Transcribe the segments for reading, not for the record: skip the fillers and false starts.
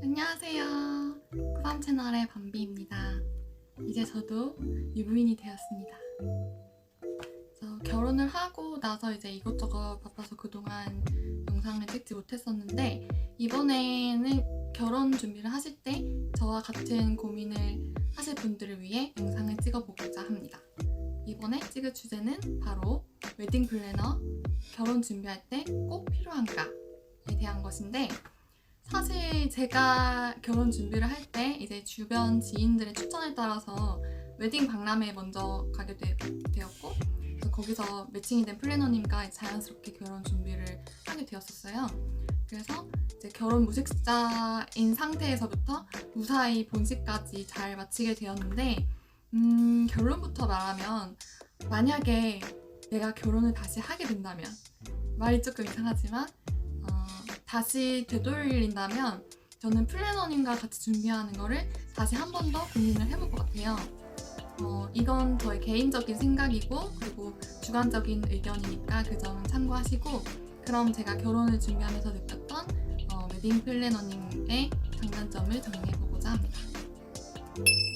안녕하세요. 쿠밤 채널의 밤비입니다. 이제 저도 유부인이 되었습니다. 결혼을 하고 나서 이제 이것저것 바빠서 그동안 영상을 찍지 못했었는데, 이번에는 결혼 준비를 하실 때 저와 같은 고민을 하실 분들을 위해 영상을 찍어보고자 합니다. 이번에 찍을 주제는 바로 웨딩 플래너, 결혼 준비할 때 꼭 필요한가에 대한 것인데, 사실 제가 결혼 준비를 할 때 이제 주변 지인들의 추천에 따라서 웨딩 박람회에 먼저 가게 되었고, 그래서 거기서 매칭이 된 플래너님과 자연스럽게 결혼 준비를 하게 되었었어요. 그래서 이제 결혼 무색자인 상태에서부터 무사히 본식까지 잘 마치게 되었는데, 결론부터 말하면, 만약에 내가 결혼을 다시 하게 된다면, 말이 조금 이상하지만 다시 되돌린다면 저는 플래너님과 같이 준비하는 거를 다시 한 번 더 고민을 해볼 것 같아요. 이건 저의 개인적인 생각이고, 그리고 주관적인 의견이니까 그 점은 참고하시고, 그럼 제가 결혼을 준비하면서 느꼈던 웨딩 플래너님의 장단점을 정리해보고자 합니다.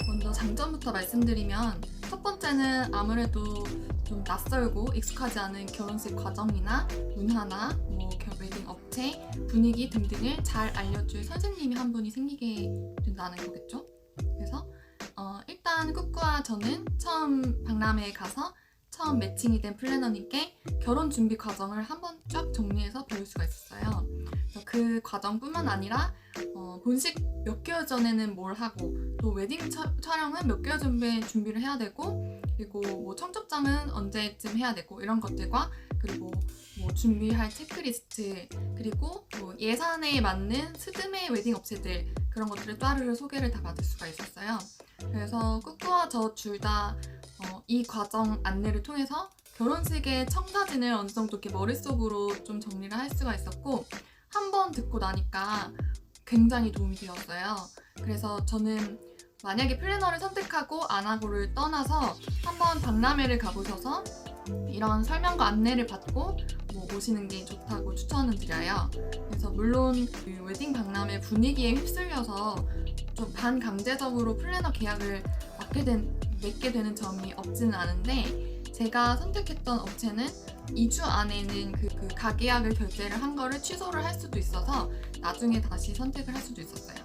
먼저 장점부터 말씀드리면, 첫 번째는 아무래도 좀 낯설고 익숙하지 않은 결혼식 과정이나 문화나 웨딩 업체, 분위기 등등을 잘 알려줄 선생님이 한 분이 생기게 된다는 거겠죠. 그래서 일단 꾸꾸와 저는 처음 박람회에 가서 처음 매칭이 된 플래너님께 결혼 준비 과정을 한번 쫙 정리해서 배울 수가 있었어요. 그래서 그 과정뿐만 아니라 본식 몇 개월 전에는 뭘 하고, 또 웨딩 촬영은 몇 개월 전에 준비를 해야 되고, 그리고 청첩장은 언제쯤 해야 되고, 이런 것들과, 그리고 준비할 체크리스트, 그리고 예산에 맞는 스드메 웨딩 업체들, 그런 것들을 따르르 소개를 다 받을 수가 있었어요. 그래서 꾸꾸와 저 둘 다 이 과정 안내를 통해서 결혼식의 청사진을 어느 정도 이렇게 머릿속으로 좀 정리를 할 수가 있었고, 한 번 듣고 나니까 굉장히 도움이 되었어요. 그래서 저는 만약에 플래너를 선택하고 안 하고를 떠나서 한번 박람회를 가보셔서 이런 설명과 안내를 받고 오시는 게 좋다고 추천을 드려요. 그래서 물론 그 웨딩 박람회 분위기에 휩쓸려서 좀 반강제적으로 플래너 계약을 맺게 되는 점이 없지는 않은데, 제가 선택했던 업체는 2주 안에는 그 가계약을 결제를 한 거를 취소를 할 수도 있어서 나중에 다시 선택을 할 수도 있었어요.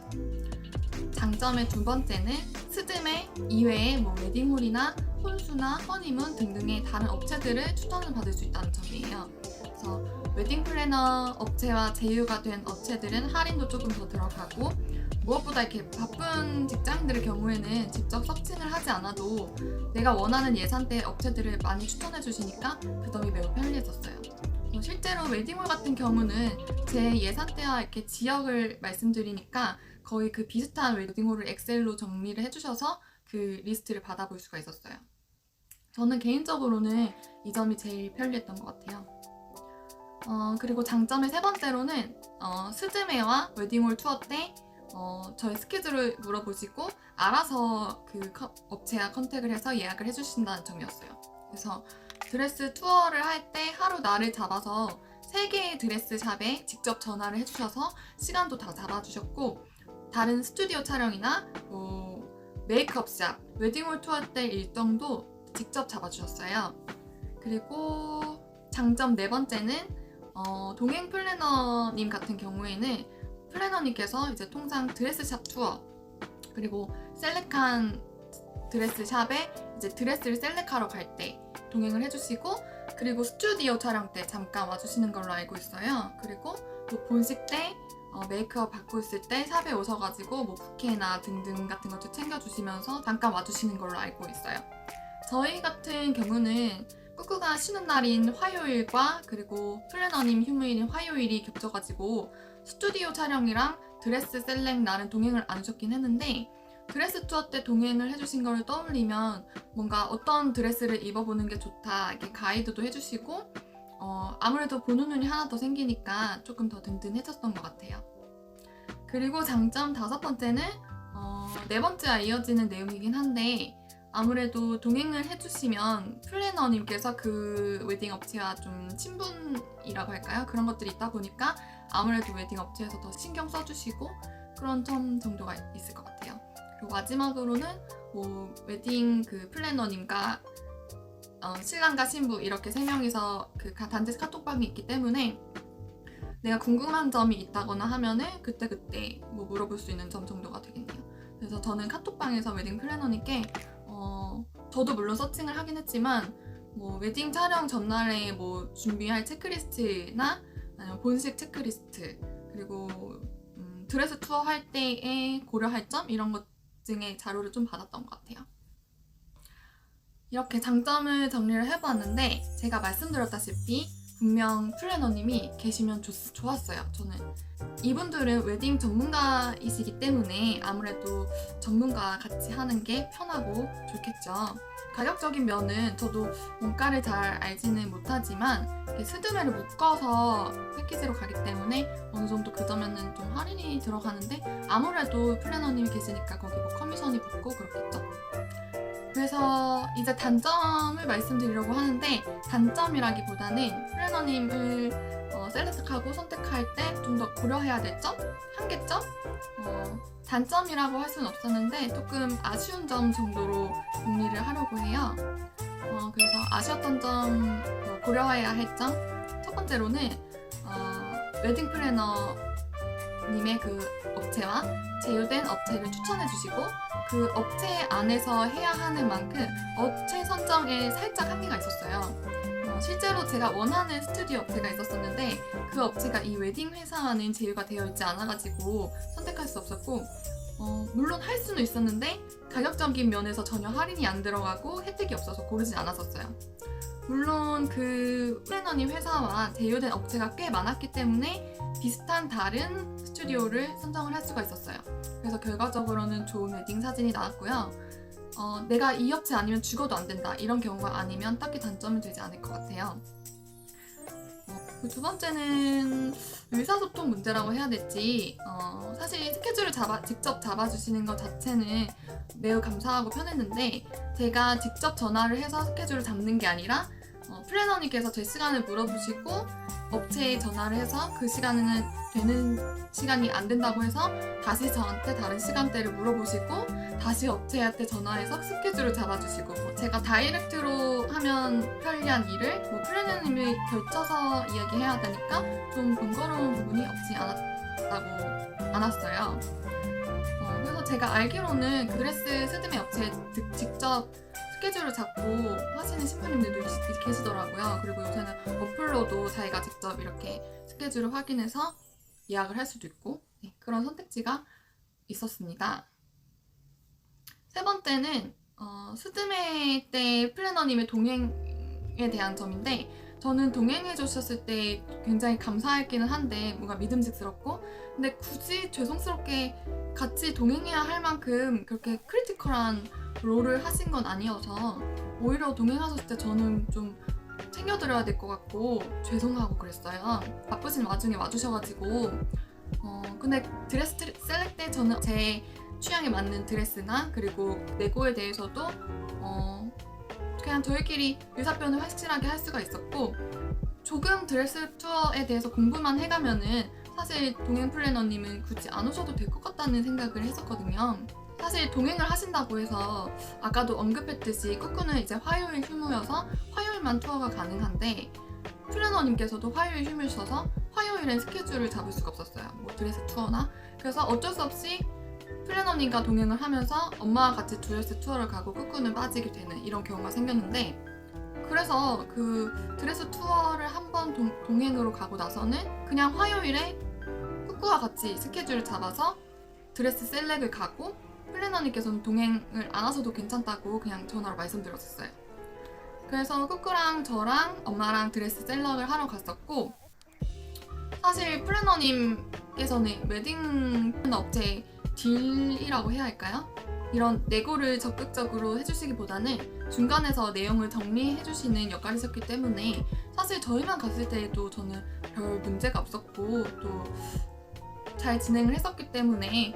장점의 두 번째는 스드메 이외에 웨딩홀이나 혼수나 허니문 등등의 다른 업체들을 추천을 받을 수 있다는 점이에요. 그래서 웨딩 플래너 업체와 제휴가 된 업체들은 할인도 조금 더 들어가고, 무엇보다 이렇게 바쁜 직장인들의 경우에는 직접 서칭을 하지 않아도 내가 원하는 예산대 업체들을 많이 추천해 주시니까 그 점이 매우 편리했었어요. 실제로 웨딩홀 같은 경우는 제 예산대와 이렇게 지역을 말씀드리니까 거의 그 비슷한 웨딩홀을 엑셀로 정리를 해주셔서 그 리스트를 받아볼 수가 있었어요. 저는 개인적으로는 이 점이 제일 편리했던 것 같아요. 그리고 장점의 세 번째로는 스즈메와 웨딩홀 투어 때 저희 스케줄을 물어보시고 알아서 그 업체와 컨택을 해서 예약을 해주신다는 점이었어요. 그래서 드레스 투어를 할 때 하루 날을 잡아서 3개의 드레스 샵에 직접 전화를 해주셔서 시간도 다 잡아주셨고, 다른 스튜디오 촬영이나 메이크업 샵, 웨딩홀 투어 때 일정도 직접 잡아주셨어요. 그리고 장점 네 번째는 동행 플래너님 같은 경우에는 플래너님께서 이제 통상 드레스샵 투어, 그리고 셀렉한 드레스샵에 이제 드레스를 셀렉하러 갈 때 동행을 해주시고, 그리고 스튜디오 촬영 때 잠깐 와주시는 걸로 알고 있어요. 그리고 본식 때 메이크업 받고 있을 때 샵에 오셔가지고 부케나 등등 같은 것도 챙겨주시면서 잠깐 와주시는 걸로 알고 있어요. 저희 같은 경우는 꾸꾸가 쉬는 날인 화요일과 그리고 플래너님 휴무일인 화요일이 겹쳐가지고 스튜디오 촬영이랑 드레스 셀렉 날은 동행을 안 하셨긴 했는데, 드레스 투어 때 동행을 해주신 걸 떠올리면 뭔가 어떤 드레스를 입어보는 게 좋다 이렇게 가이드도 해주시고, 아무래도 보는 눈이 하나 더 생기니까 조금 더 든든해졌던 것 같아요. 그리고 장점 다섯 번째는 네 번째와 이어지는 내용이긴 한데, 아무래도 동행을 해주시면 플래너님께서 그 웨딩 업체와 좀 친분이라고 할까요? 그런 것들이 있다 보니까 아무래도 웨딩 업체에서 더 신경 써주시고, 그런 점 정도가 있을 것 같아요. 그리고 마지막으로는 뭐 웨딩 그 플래너님과 신랑과 신부 이렇게 3명이서 그 단체 카톡방이 있기 때문에 내가 궁금한 점이 있다거나 하면은 그때그때 뭐 물어볼 수 있는 점 정도가 되겠네요. 그래서 저는 카톡방에서 웨딩 플래너님께 저도 물론 서칭을 하긴 했지만 뭐 웨딩 촬영 전날에 뭐 준비할 체크리스트나 아니면 본식 체크리스트 그리고 드레스 투어 할 때에 고려할 점 이런 것 등의 자료를 좀 받았던 것 같아요. 이렇게 장점을 정리를 해보았는데 제가 말씀드렸다시피 분명 플래너님이 계시면 좋았어요. 저는 이분들은 웨딩 전문가이시기 때문에 아무래도 전문가와 같이 하는 게 편하고 좋겠죠. 가격적인 면은 저도 원가를 잘 알지는 못하지만 스드메를 묶어서 패키지로 가기 때문에 어느 정도 그 점에는 좀 할인이 들어가는데 아무래도 플래너님이 계시니까 거기 뭐 커미션이 붙고 그렇겠죠. 그래서 이제 단점을 말씀드리려고 하는데 단점이라기보다는 플래너님을 셀렉트하고 선택할 때 좀 더 고려해야 될 점? 한계점? 단점이라고 할 수는 없었는데 조금 아쉬운 점 정도로 정리를 하려고 해요. 그래서 아쉬웠던 점, 고려해야 할 점? 첫 번째로는 웨딩 플래너님의 그 업체와 제휴된 업체를 추천해 주시고 그 업체 안에서 해야 하는 만큼 업체 선정에 살짝 한계가 있었어요. 실제로 제가 원하는 스튜디오 업체가 있었었는데 그 업체가 이 웨딩 회사와는 제휴가 되어 있지 않아가지고 선택할 수 없었고 물론 할 수는 있었는데 가격적인 면에서 전혀 할인이 안 들어가고 혜택이 없어서 고르진 않았었어요. 물론 그 플래너님 회사와 제휴된 업체가 꽤 많았기 때문에 비슷한 다른 스튜디오를 선정을 할 수가 있었어요. 그래서 결과적으로는 좋은 웨딩 사진이 나왔고요. 내가 이 업체 아니면 죽어도 안 된다 이런 경우가 아니면 딱히 단점이 되지 않을 것 같아요. 그 두 번째는 의사소통 문제라고 해야 될지 사실 스케줄을 직접 잡아주시는 것 자체는 매우 감사하고 편했는데 제가 직접 전화를 해서 스케줄을 잡는 게 아니라 플래너님께서 제 시간을 물어보시고 업체에 전화를 해서 그 시간에는 되는 시간이 안 된다고 해서 다시 저한테 다른 시간대를 물어보시고 다시 업체한테 전화해서 스케줄을 잡아주시고 제가 다이렉트로 하면 편리한 일을 플래너님이 결쳐서 이야기해야 되니까 좀 번거로운 부분이 없지 않았어요. 그래서 제가 알기로는 드레스 스드메 업체에 직접 스케줄을 잡고 하시는 신부님들도 계시더라고요. 그리고 요새는 어플로도 자기가 직접 이렇게 스케줄을 확인해서 예약을 할 수도 있고 그런 선택지가 있었습니다. 세 번째는 스드메 때 플래너님의 동행에 대한 점인데 저는 동행해 주셨을 때 굉장히 감사했기는 한데 뭔가 믿음직스럽고 근데 굳이 죄송스럽게 같이 동행해야 할 만큼 그렇게 크리티컬한 롤을 하신 건 아니어서 오히려 동행하셨을 때 저는 좀 챙겨드려야 될 것 같고 죄송하고 그랬어요. 바쁘신 와중에 와주셔가지고 근데 드레스 셀렉 때 저는 제 취향에 맞는 드레스나 그리고 내고에 대해서도 그냥 저희끼리 의사표현을 확실하게 할 수가 있었고 조금 드레스 투어에 대해서 공부만 해가면은 사실 동행 플래너님은 굳이 안 오셔도 될 것 같다는 생각을 했었거든요. 사실 동행을 하신다고 해서 아까도 언급했듯이 꾸꾸는 이제 화요일 휴무여서 화요일만 투어가 가능한데 플래너님께서도 화요일 휴무셔서 화요일엔 스케줄을 잡을 수가 없었어요. 뭐 드레스 투어나 그래서 어쩔 수 없이 플래너님과 동행을 하면서 엄마와 같이 드레스 투어를 가고 꾸꾸는 빠지게 되는 이런 경우가 생겼는데 그래서 그 드레스 투어를 한번 동행으로 가고 나서는 그냥 화요일에 꾸꾸와 같이 스케줄을 잡아서 드레스 셀렉을 가고 플래너님께서는 동행을 안 하셔도 괜찮다고 그냥 전화로 말씀드렸었어요. 그래서 꾸꾸랑 저랑 엄마랑 드레스 셀렉을 하러 갔었고 사실 플래너님께서는 웨딩 업체 딜이라고 해야 할까요? 이런 내고를 적극적으로 해주시기보다는 중간에서 내용을 정리해주시는 역할이셨기 때문에 사실 저희만 갔을 때에도 저는 별 문제가 없었고 또 잘 진행을 했었기 때문에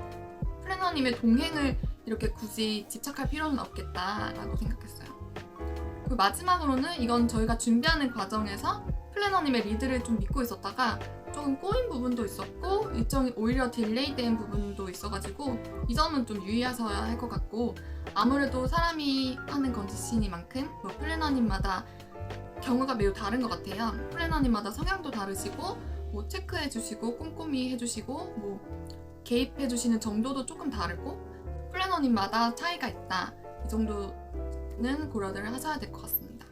플래너님의 동행을 이렇게 굳이 집착할 필요는 없겠다라고 생각했어요. 그리고 마지막으로는 이건 저희가 준비하는 과정에서 플래너님의 리드를 좀 믿고 있었다가 조금 꼬인 부분도 있었고 일정이 오히려 딜레이된 부분도 있어가지고 이 점은 좀 유의하셔야 할 것 같고, 아무래도 사람이 하는 건지시니만큼 뭐 플래너님마다 경우가 매우 다른 것 같아요. 플래너님마다 성향도 다르시고 뭐 체크해주시고 꼼꼼히 해주시고 뭐 개입해주시는 정도도 조금 다르고 플래너님마다 차이가 있다. 이 정도는 고려를 하셔야 될 것 같습니다.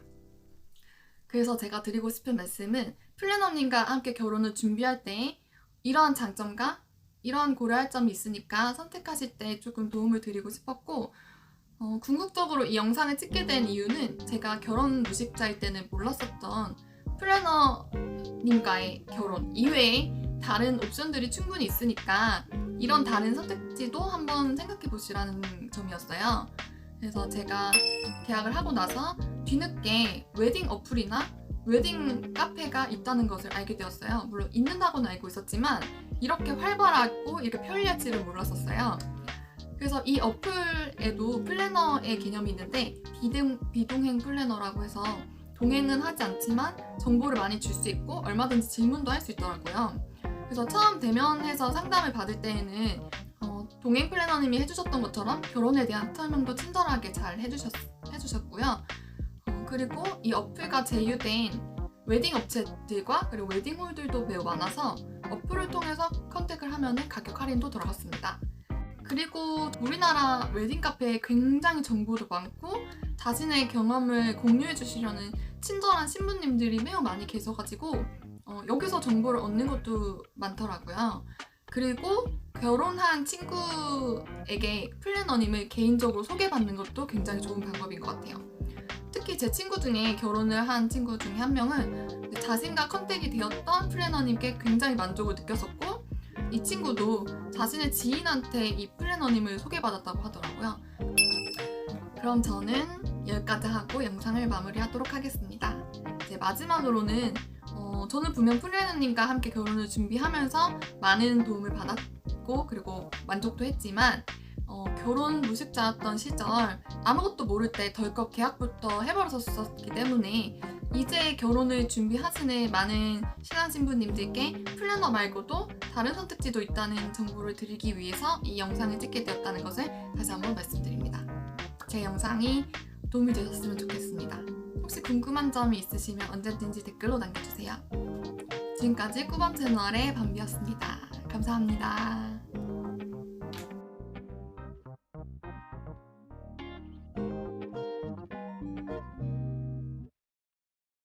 그래서 제가 드리고 싶은 말씀은 플래너님과 함께 결혼을 준비할 때 이러한 장점과 이러한 고려할 점이 있으니까 선택하실 때 조금 도움을 드리고 싶었고, 궁극적으로 이 영상을 찍게 된 이유는 제가 결혼 무식자일 때는 몰랐었던 플래너님과의 결혼 이외에 다른 옵션들이 충분히 있으니까 이런 다른 선택지도 한번 생각해 보시라는 점이었어요. 그래서 제가 대학을 하고 나서 뒤늦게 웨딩 어플이나 웨딩 카페가 있다는 것을 알게 되었어요. 물론 있는다고는 알고 있었지만 이렇게 활발하고 이렇게 편리할지를 몰랐었어요. 그래서 이 어플에도 플래너의 개념이 있는데 비동행 플래너라고 해서 동행은 하지 않지만 정보를 많이 줄 수 있고 얼마든지 질문도 할 수 있더라고요. 그래서 처음 대면해서 상담을 받을 때에는 동행 플래너님이 해주셨던 것처럼 결혼에 대한 설명도 친절하게 잘 해주셨고요. 그리고 이 어플과 제휴된 웨딩 업체들과 그리고 웨딩홀들도 매우 많아서 어플을 통해서 컨택을 하면 가격 할인도 들어갔습니다. 그리고 우리나라 웨딩 카페에 굉장히 정보도 많고 자신의 경험을 공유해 주시려는 친절한 신부님들이 매우 많이 계셔가지고 여기서 정보를 얻는 것도 많더라고요. 그리고 결혼한 친구에게 플래너님을 개인적으로 소개받는 것도 굉장히 좋은 방법인 것 같아요. 특히 제 친구 중에 결혼을 한 친구 중에 한 명은 자신과 컨택이 되었던 플래너님께 굉장히 만족을 느꼈었고, 이 친구도 자신의 지인한테 이 플래너님을 소개받았다고 하더라고요. 그럼 저는 여기까지 하고 영상을 마무리하도록 하겠습니다. 이제 마지막으로는 저는 분명 플래너님과 함께 결혼을 준비하면서 많은 도움을 받았고 그리고 만족도 했지만 결혼 무식자였던 시절 아무것도 모를 때 덜컥 계약부터 해버렸었기 때문에 이제 결혼을 준비하시는 많은 신혼 신부님들께 플래너 말고도 다른 선택지도 있다는 정보를 드리기 위해서 이 영상을 찍게 되었다는 것을 다시 한번 말씀드립니다. 제 영상이 도움이 되셨으면 좋겠습니다. 혹시 궁금한 점이 있으시면 언제든지 댓글로 남겨주세요. 지금까지 꾸밤 채널의 밤비였습니다. 감사합니다.